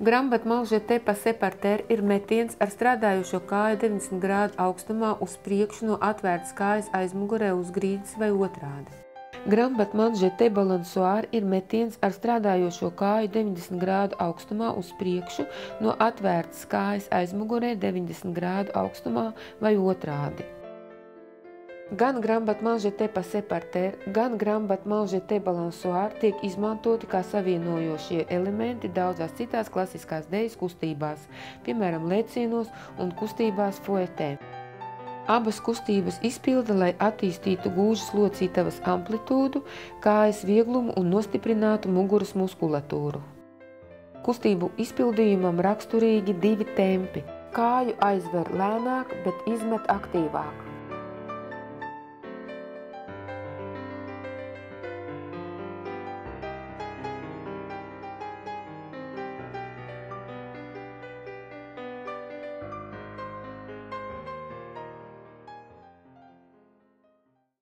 Grand battement jeté passé par terre ir metiens ar strādājošo kāju 90 grādu augstumā uz priekšu no atvērtas kājas aizmugurē uz grīdas vai otrādi. Grand battement jeté balansoir ir metiens ar strādājošo kāju 90 grādu augstumā uz priekšu no atvērtas kājas aizmugurē 90 grādu augstumā vai otrādi. Gan grand battement jeté passé par terre, gan grand battement jeté balansoir tiek izmantoti kā savienojošie elementi daudzās citās klasiskās dejas kustībās, piemēram, lēcienos un kustībās fouetē. Abas kustības izpilda, lai attīstītu gūžas locītavas amplitūdu, kājas vieglumu un nostiprinātu muguras muskulatūru. Kustību izpildījumam raksturīgi divi tempi. Kāju aizver lēnāk, bet izmet aktīvāk.